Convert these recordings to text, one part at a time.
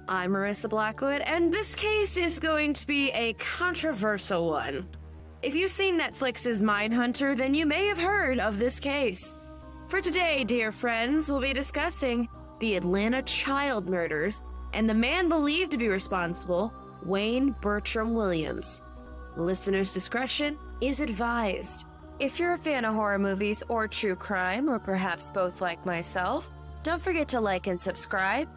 I'm Marisa Blackwood, and this case is going to be a controversial one. If you've seen Netflix's Mindhunter, then you may have heard of this case. For today, dear friends, we'll be discussing the Atlanta child murders and the man believed to be responsible, Wayne Bertram Williams. Listener's discretion is advised. If you're a fan of horror movies or true crime, or perhaps both like myself, don't forget to like and subscribe.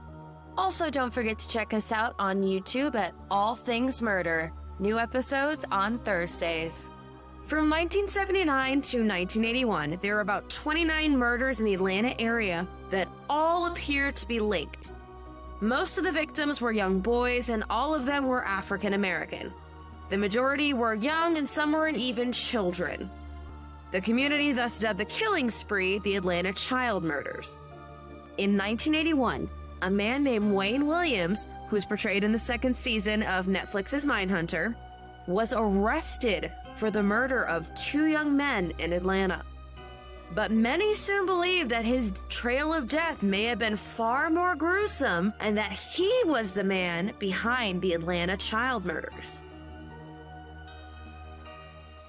Also, don't forget to check us out on YouTube at All Things Murder. New episodes on Thursdays. From 1979 to 1981, there were about 29 murders in the Atlanta area that all appear to be linked. Most of the victims were young boys, and all of them were African American. The majority were young, and some weren't even children. The community thus dubbed the killing spree the Atlanta child murders. In 1981, a man named Wayne Williams, who was portrayed in the second season of Netflix's Mindhunter, was arrested for the murder of 2 young men in Atlanta. But many soon believed that his trail of death may have been far more gruesome and that he was the man behind the Atlanta child murders.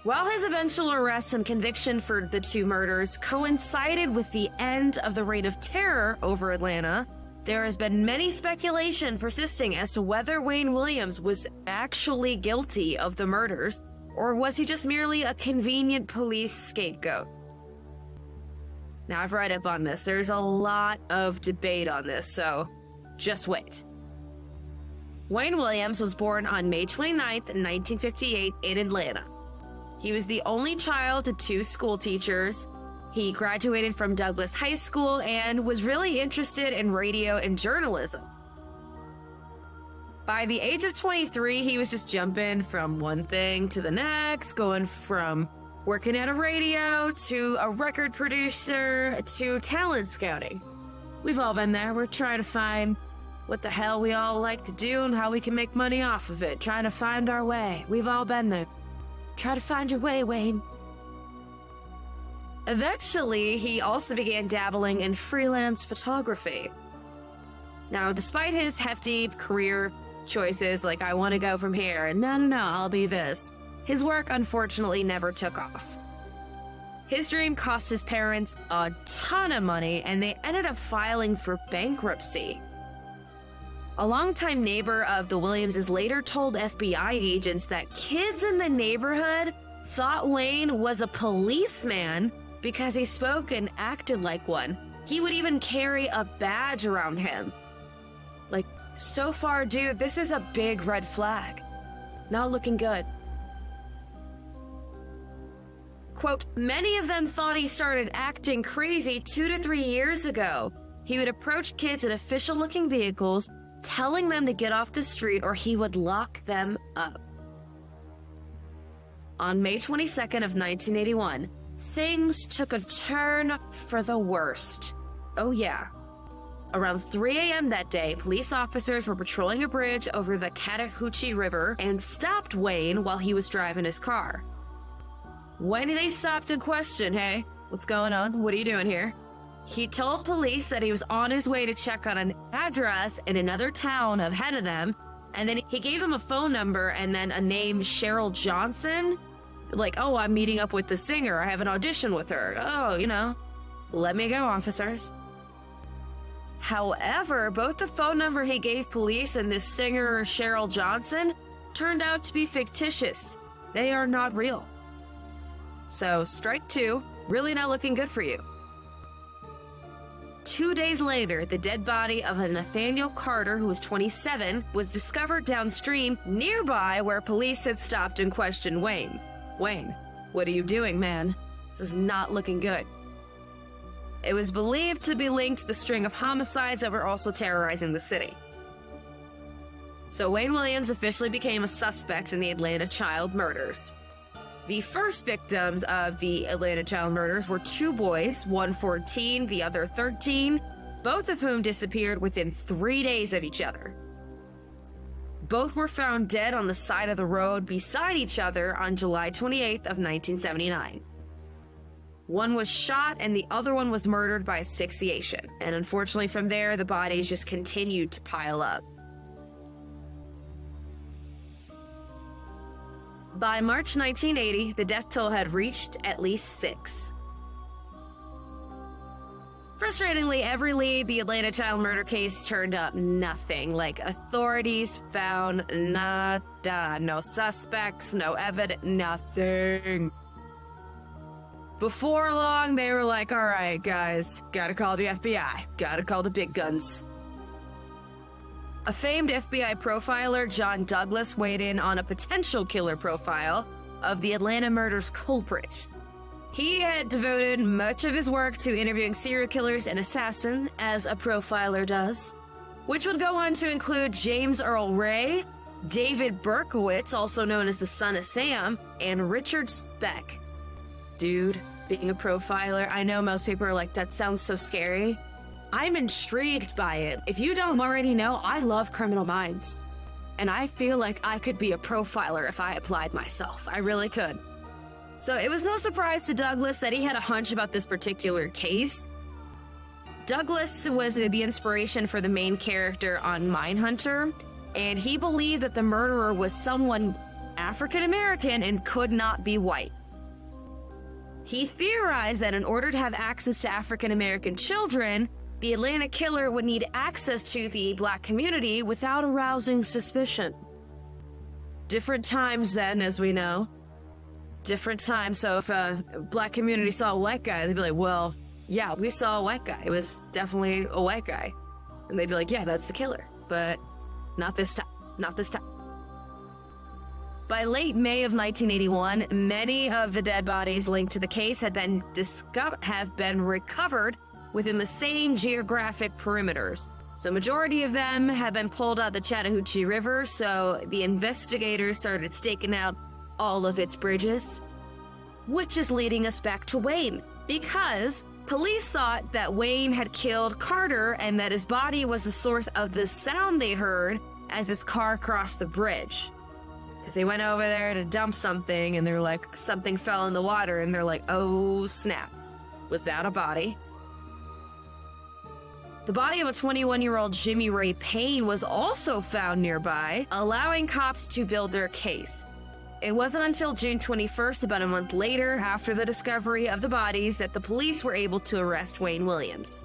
While his eventual arrest and conviction for the 2 murders coincided with the end of the reign of terror over Atlanta, there has been many speculation persisting as to whether Wayne Williams was actually guilty of the murders, or was he just merely a convenient police scapegoat? Now, I've read up on this. There's a lot of debate on this, so just wait. Wayne Williams was born on May 29th, 1958 in Atlanta. He was the only child to 2 school teachers. He graduated from Douglas High School and was really interested in radio and journalism. By the age of 23, he was just jumping from one thing to the next, going from working at a radio to a record producer to talent scouting. We've all been there. We're trying to find what the hell we all like to do and how we can make money off of it, trying to find our way. We've all been there. Try to find your way, Wayne. Eventually, he also began dabbling in freelance photography. Now, despite his hefty career choices, like I want to go from here, and no, I'll be this, his work unfortunately never took off. His dream cost his parents a ton of money, and they ended up filing for bankruptcy. A longtime neighbor of the Williamses later told FBI agents that kids in the neighborhood thought Wayne was a policeman because he spoke and acted like one. He would even carry a badge around him. Like, so far, dude, this is a big red flag. Not looking good. Quote, many of them thought he started acting crazy 2 to 3 years ago. He would approach kids in official-looking vehicles, telling them to get off the street or he would lock them up. On May 22nd of 1981, things took a turn for the worst. Oh yeah. Around 3 a.m. that day, police officers were patrolling a bridge over the Chattahoochee River and stopped Wayne while he was driving his car. When they stopped and questioned, hey, what's going on? What are you doing here? He told police that he was on his way to check on an address in another town ahead of them, and then he gave them a phone number and then a name, Cheryl Johnson. Like, oh, I'm meeting up with the singer. I have an audition with her. Oh, let me go, officers. However, both the phone number he gave police and this singer, Cheryl Johnson, turned out to be fictitious. They are not real. So, strike 2, really not looking good for you. 2 days later, the dead body of a Nathaniel Carter, who was 27, was discovered downstream nearby where police had stopped and questioned Wayne. Wayne, what are you doing, man? This is not looking good. It was believed to be linked to the string of homicides that were also terrorizing the city. So Wayne Williams officially became a suspect in the Atlanta child murders. The first victims of the Atlanta child murders were 2 boys, one 14, the other 13, both of whom disappeared within 3 days of each other. Both were found dead on the side of the road beside each other on July 28th of 1979. One was shot and the other one was murdered by asphyxiation. And unfortunately from there, the bodies just continued to pile up. By March 1980, the death toll had reached at least 6. Frustratingly, every lead the Atlanta child murder case turned up nothing. Like, authorities found nada. No suspects, no evidence, nothing. Before long, they were like, all right, guys, gotta call the FBI. Gotta call the big guns. A famed FBI profiler, John Douglas, weighed in on a potential killer profile of the Atlanta murders culprit. He had devoted much of his work to interviewing serial killers and assassins, as a profiler does, which would go on to include James Earl Ray, David Berkowitz, also known as the Son of Sam, and Richard Speck. Dude, being a profiler, I know most people are like, that sounds so scary. I'm intrigued by it. If you don't already know, I love Criminal Minds. And I feel like I could be a profiler if I applied myself. I really could. So it was no surprise to Douglas that he had a hunch about this particular case. Douglas was the inspiration for the main character on Mindhunter, and he believed that the murderer was someone African American and could not be white. He theorized that in order to have access to African American children, the Atlanta killer would need access to the black community without arousing suspicion. Different times then, as we know. Different times. So if a black community saw a white guy, they'd be like, well, yeah, we saw a white guy. It was definitely a white guy. And they'd be like, yeah, that's the killer. But not this time. Not this time. By late May of 1981, many of the dead bodies linked to the case have been recovered within the same geographic perimeters. So majority of them have been pulled out the Chattahoochee River, so the investigators started staking out all of its bridges, which is leading us back to Wayne, because police thought that Wayne had killed Carter and that his body was the source of the sound they heard as his car crossed the bridge. Because they went over there to dump something and they're like, something fell in the water, and they're like, oh snap, was that a body? The body of a 21-year-old Jimmy Ray Payne was also found nearby, allowing cops to build their case. It wasn't until June 21st, about a month later, after the discovery of the bodies, that the police were able to arrest Wayne Williams.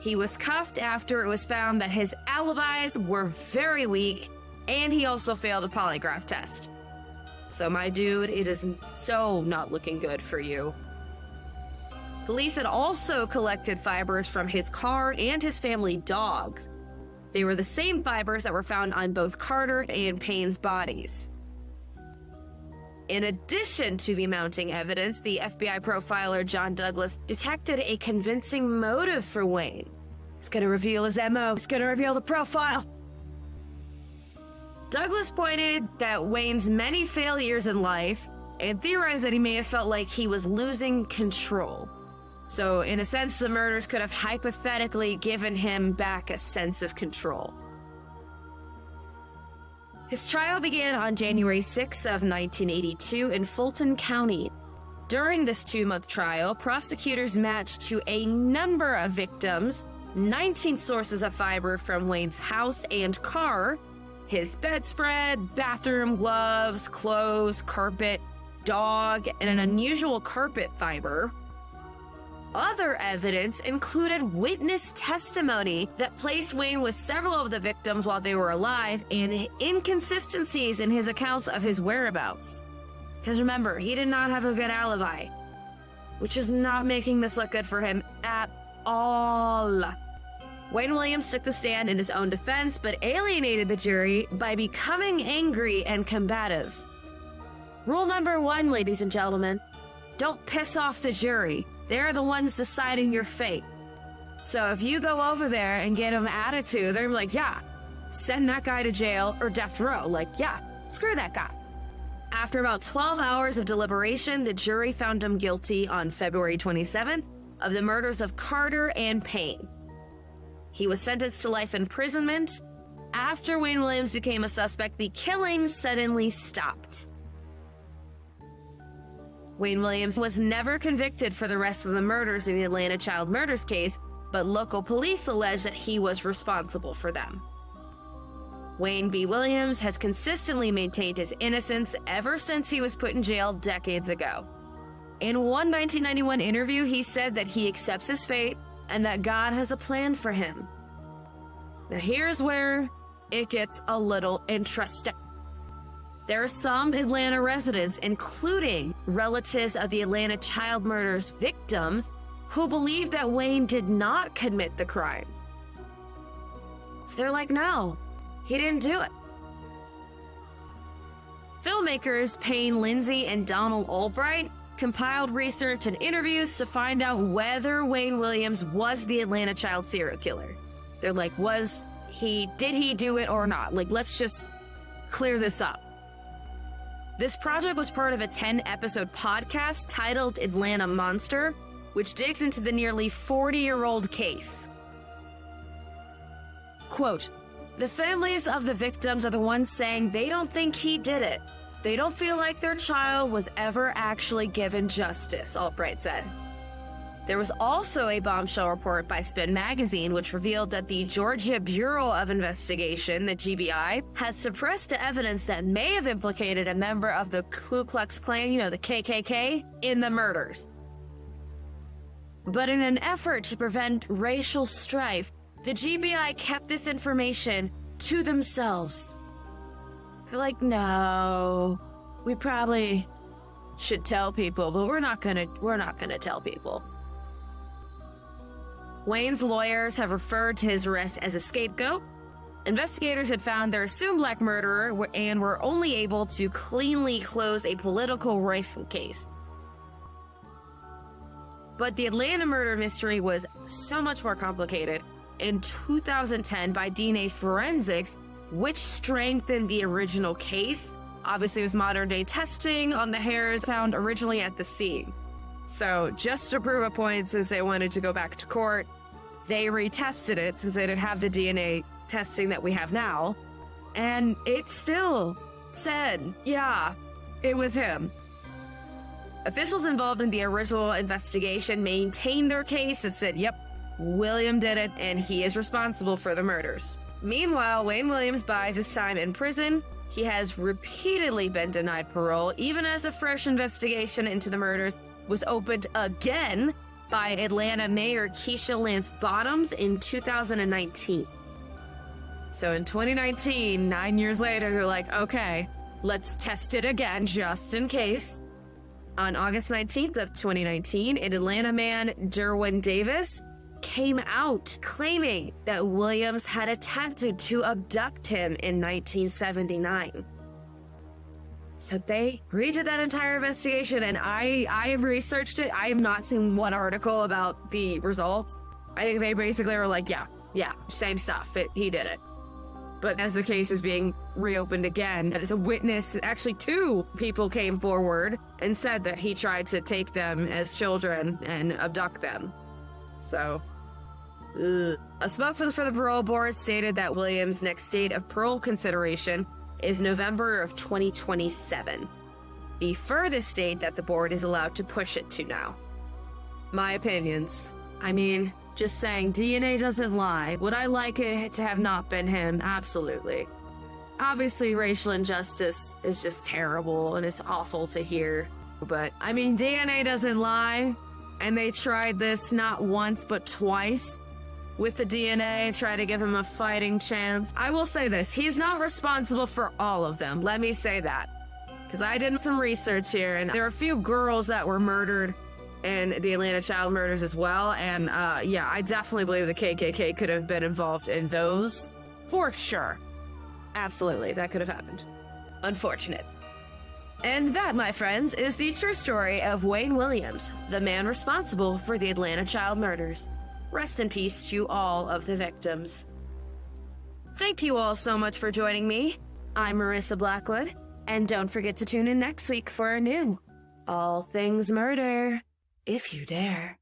He was cuffed after it was found that his alibis were very weak, and he also failed a polygraph test. So my dude, it is so not looking good for you. Police had also collected fibers from his car and his family dogs. They were the same fibers that were found on both Carter and Payne's bodies. In addition to the mounting evidence, the FBI profiler John Douglas detected a convincing motive for Wayne. He's gonna reveal his MO. He's gonna reveal the profile. Douglas pointed that Wayne's many failures in life and theorized that he may have felt like he was losing control. So, in a sense, the murders could have hypothetically given him back a sense of control. His trial began on January 6th of 1982 in Fulton County. During this 2-month trial, prosecutors matched to a number of victims 19 sources of fiber from Wayne's house and car, his bedspread, bathroom gloves, clothes, carpet, dog, and an unusual carpet fiber. Other evidence included witness testimony that placed Wayne with several of the victims while they were alive, and inconsistencies in his accounts of his whereabouts. Because remember, he did not have a good alibi, which is not making this look good for him at all. Wayne Williams took the stand in his own defense, but alienated the jury by becoming angry and combative. Rule number 1, ladies and gentlemen, don't piss off the jury. They're the ones deciding your fate. So if you go over there and get them attitude, they're like, yeah, send that guy to jail or death row. Like, yeah, screw that guy. After about 12 hours of deliberation, the jury found him guilty on February 27th of the murders of Carter and Payne. He was sentenced to life imprisonment. After Wayne Williams became a suspect, the killings suddenly stopped. Wayne Williams was never convicted for the rest of the murders in the Atlanta child murders case, but local police allege that he was responsible for them. Wayne B. Williams has consistently maintained his innocence ever since he was put in jail decades ago. In one 1991 interview, he said that he accepts his fate and that God has a plan for him. Now here's where it gets a little interesting. There are some Atlanta residents, including relatives of the Atlanta child murders victims, who believe that Wayne did not commit the crime. So they're like, no, he didn't do it. Filmmakers Payne Lindsay and Donald Albright compiled research and interviews to find out whether Wayne Williams was the Atlanta child serial killer. They're like, did he do it or not? Like, let's just clear this up. This project was part of a 10-episode podcast titled Atlanta Monster, which digs into the nearly 40-year-old case. Quote, "The families of the victims are the ones saying they don't think he did it. They don't feel like their child was ever actually given justice," Albright said. There was also a bombshell report by Spin Magazine which revealed that the Georgia Bureau of Investigation, the GBI, had suppressed evidence that may have implicated a member of the Ku Klux Klan, the KKK, in the murders. But in an effort to prevent racial strife, the GBI kept this information to themselves. They're like, no, we probably should tell people, but we're not gonna tell people. Wayne's lawyers have referred to his arrest as a scapegoat. Investigators had found their assumed black murderer and were only able to cleanly close a political rifle case. But the Atlanta murder mystery was so much more complicated. In 2010, by DNA forensics, which strengthened the original case, obviously with modern-day testing on the hairs found originally at the scene. So just to prove a point, since they wanted to go back to court, they retested it since they didn't have the DNA testing that we have now, and it still said, yeah, it was him. Officials involved in the original investigation maintained their case and said, yep, William did it, and he is responsible for the murders. Meanwhile, Wayne Williams bides his time in prison. He has repeatedly been denied parole, even as a fresh investigation into the murders was opened again by Atlanta Mayor Keisha Lance Bottoms in 2019. So in 2019, 9 years later, they're like, okay, let's test it again just in case. On August 19th of 2019, an Atlanta man, Derwin Davis, came out claiming that Williams had attempted to abduct him in 1979. So they redid that entire investigation, and I have researched it. I have not seen one article about the results. I think they basically were like, yeah, same stuff. He did it. But as the case was being reopened again, as a witness, actually 2 people came forward and said that he tried to take them as children and abduct them. So, a spokesperson for the parole board stated that Williams' next date of parole consideration is November of 2027, the furthest date that the board is allowed to push it to now. My opinions. I mean, just saying, DNA doesn't lie. Would I like it to have not been him? Absolutely. Obviously, racial injustice is just terrible and it's awful to hear. But, I mean, DNA doesn't lie. And they tried this not once, but twice with the DNA, try to give him a fighting chance. I will say this, he's not responsible for all of them. Let me say that. Because I did some research here, and there are a few girls that were murdered in the Atlanta child murders as well. And yeah, I definitely believe the KKK could have been involved in those. For sure. Absolutely, that could have happened. Unfortunate. And that, my friends, is the true story of Wayne Williams, the man responsible for the Atlanta child murders. Rest in peace to all of the victims. Thank you all so much for joining me. I'm Marisa Blackwood, and don't forget to tune in next week for a new All Things Murder, if you dare.